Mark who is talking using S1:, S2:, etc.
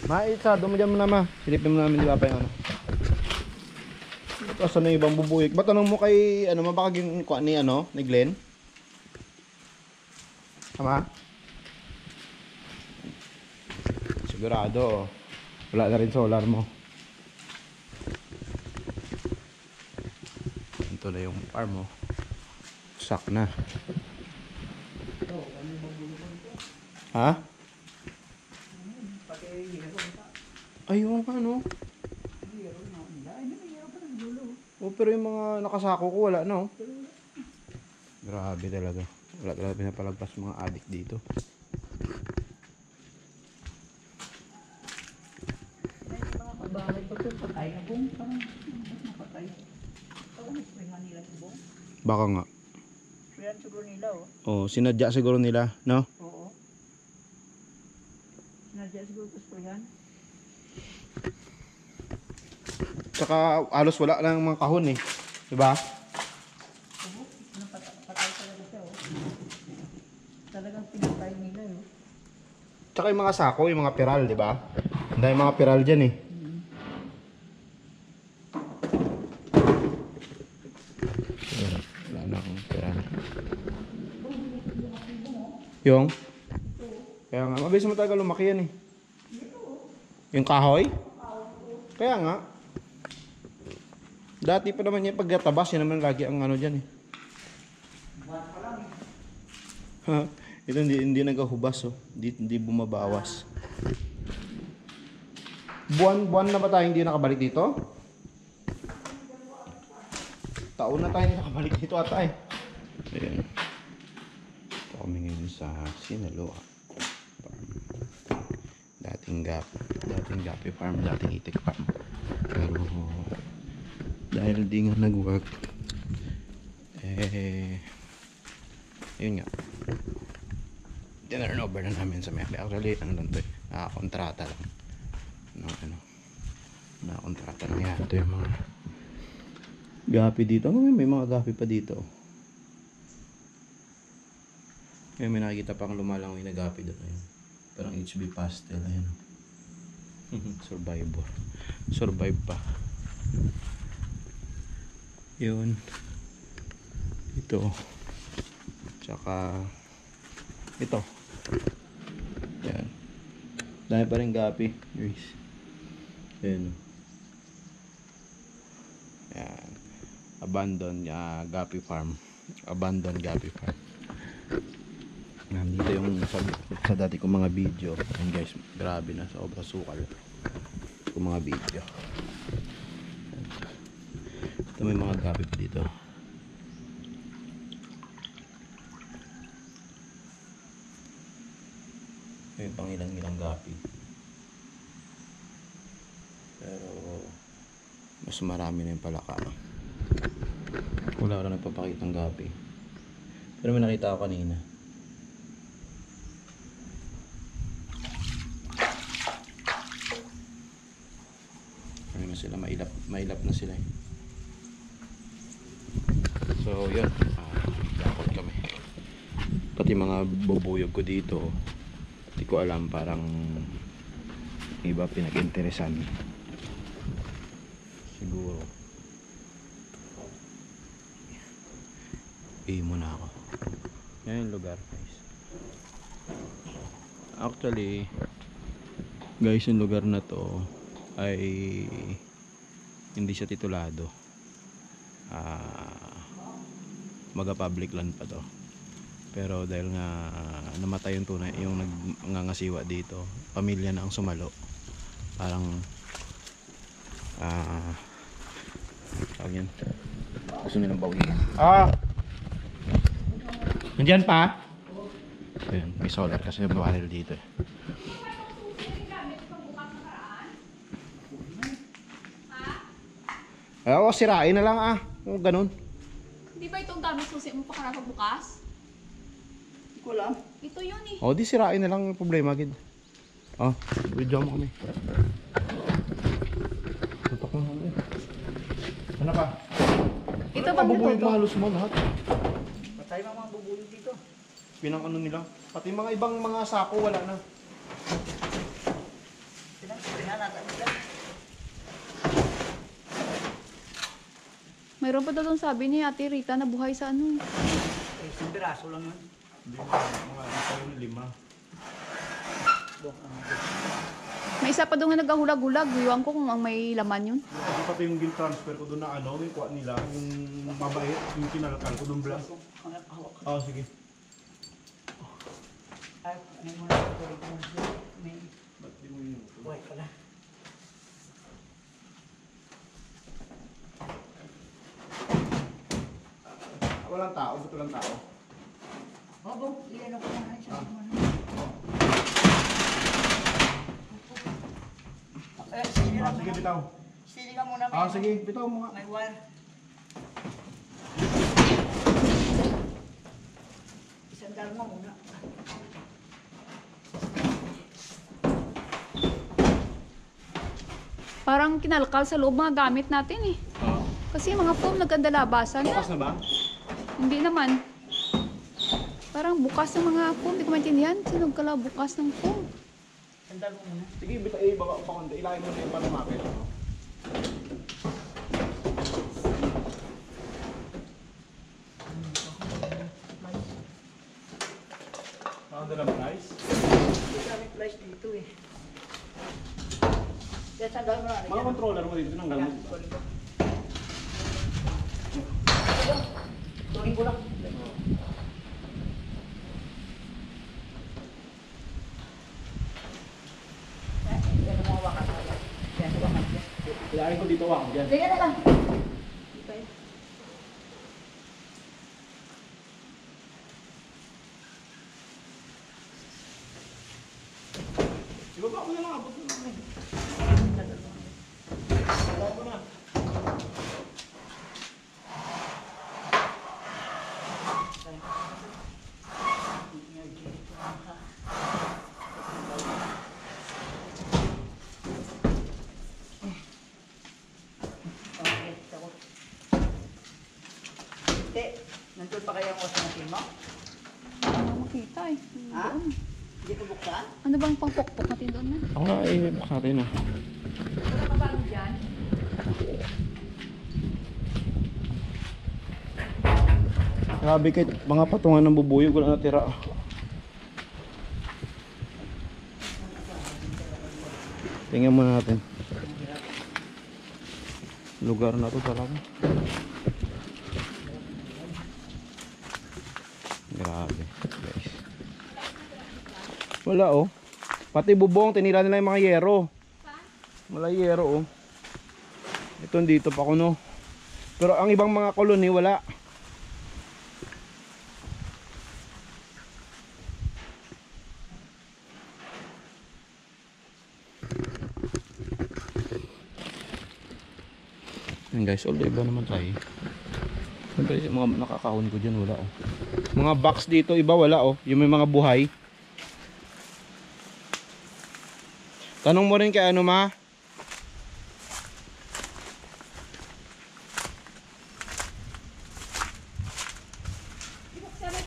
S1: Maitsado mo dyan mo naman. Silipin mo namin di ba pa yung ano. Tapos ano yung ibang bubuyik. Ba't tanong mo kay ano mabakaging kuha ni ano ni Glenn? Tama? Sigurado. Wala na rin solar mo. Ito na yung farm mo. Sak na. Ha? Ayun ka no? Oh, pero yung mga nakasako ko wala no? Grabe talaga. Wala talaga pinapalagpas mga adik dito.
S2: Bakit pa ito patay na bong? Parang napatay. Ito ang springan nila ito bong.
S1: Baka nga.
S2: Springan siguro nila oh.
S1: Oh, sinadya siguro nila, no?
S2: Oo. Sinadya siguro ito springan.
S1: Tsaka halos wala lang mga kahon eh. Diba?
S2: Oo. Patay talaga siya oh. Talagang pinatay nila oh.
S1: Tsaka yung mga sako, yung mga piral, diba? Ang dahil mga piral dyan eh. Wala na akong piral. Yung? Kaya nga, mabilis mo talaga lumaki yan eh. Yung kahoy? Kaya nga. Dati pa naman yan, pagkatabas, yan naman lagi ang ano dyan eh. Ha? Ito hindi nagahubas oh. Hindi bumabawas. Buwan na ba tayo hindi nakabalik dito? Taon na tayo hindi nakabalik dito ata eh. Ayan. Ito kami ngayon sa Sinaloa Farm. Dating Gapi Farm, dating Itik Farm. Pero dahil di nga nag-work yun nga tinurnover na namin sa Mekli. Actually ano lang to eh, nakakontrata lang nakakontrata lang yan. Ito yung mga gapi dito. May mga gapi pa dito. May nakikita pang lumalangoy na gapi doon. Ayun. Parang HB pastel. Ayun. Survive pa. Yun. Ito. Tsaka ito. Yan. Dahil pa rin gapi. Guys. Yan. Yan. Abandoned Gapi Farm. Abandoned Gapi Farm. Nandito yung sa dati kong mga video. And guys, grabe na. Sobra sukal. Kung mga video. Ito may mga gapi pa dito. May pang ilang gapi. Pero mas marami na yung palaka. Wala na nagpapakita ng gapi. Pero may nakita ako kanina. Ano na sila, mailap na sila eh. So yun, dakot kami. Pati mga bubuyog ko dito, hindi ko alam, parang iba pinag-interesan siguro. Muna ako. Yan yung lugar guys. Actually guys, yung lugar na to ay hindi siya titulado. Maga public land pa to. Pero dahil nga namatay yung tunay, yung nangangasiwa dito, pamilya na ang sumalo. Parang tawag yan, gusto nilang bawiin. Nandiyan pa? Ayun, may solar kasi yung barrel dito eh. Oo, sirain na lang kung ganun.
S3: Di ba itong gamit susi mo pa karapag bukas?
S2: Hindi ko alam.
S3: Ito yun eh.
S1: O, di sirain na lang yung problema, gid. Video mo kami. Tutok mo kami. Ano pa?
S3: Ito bang
S1: Bubuyog
S3: natuto?
S1: na halos mo lahat.
S2: Patay mga bubulog dito.
S1: Pinang ano nila. Pati mga ibang mga sako wala na.
S3: Mayroon pa daw doon sabi ni Ate Rita na buhay sa ano.
S2: Eh, isang piraso lang yun.
S1: Hindi mga isa yung 5.
S2: Dok, ano.
S3: May isa pa doon nga naghahulag-hulag. Iwan ko kung ang may laman yun.
S1: Kasi pati yung gin-transfer ko doon na ano, yung kuha nila, yung mabait, yung kinalakal ko doon blank.
S2: Hawak.
S1: Oo, sige.
S2: Ay, ano mo na ito? May
S1: Ba't di mo yun?
S2: white pala.
S1: Walang tao, ba't walang tao?
S2: Obo, iyan ako na. Sabi mo na. Sili lang
S1: Sige,
S2: muna.
S1: bitaw.
S2: Sili ka muna.
S1: Sige, bitaw mo nga.
S2: May wire. Isang dalma muna.
S3: Parang kinalkal sa loob mga gamit natin eh. Kasi yung mga foam naganda labasan na.
S1: Bukas na ba?
S3: Hindi naman. Parang bukas ng mga foam. Hindi ko maintindihan. Sino kala bukas ng foam?
S2: Isang dalma muna.
S1: Sige, bitaw, baba pa konti. Ilahin mo na yung panamapit. Nakadala mo, guys?
S2: Hindi kami flash dito eh. Kaya isang dalma na.
S1: Mga controller mo dito, tinanggal mo.
S2: Turing ko lang. Yan ang mga wakas. Yan ang wakas.
S1: Ilahin ko dito, wako dyan.
S2: Sige na lang.
S1: Sige, baka ko na lang, abot mo na. Abot mo na.
S2: Okay, ako. Te, nandun pa kaya ang washing machine mo?
S3: Ano makita eh.
S2: Ha?
S3: Doon.
S2: Hindi ko buksan?
S3: Ano bang pangpokpok natin doon na?
S1: Ako nga, buksan natin na.
S3: Wala ka ba dyan?
S1: Grabe kahit mga patungan ng bubuyog wala natira. Tingnan muna natin. Lugar na to talaga. Grabe, guys. Wala oh. Pati bubong tinira nila yung mga yero. Wala yero oh. Ito dito pa kuno. Pero ang ibang mga koloni wala. Yan guys, all iba naman tayo. Siyempre mga nakakahon ko dyan wala oh. Mga box dito iba wala oh. Yung may mga buhay. Tanong mo rin kay ano ma?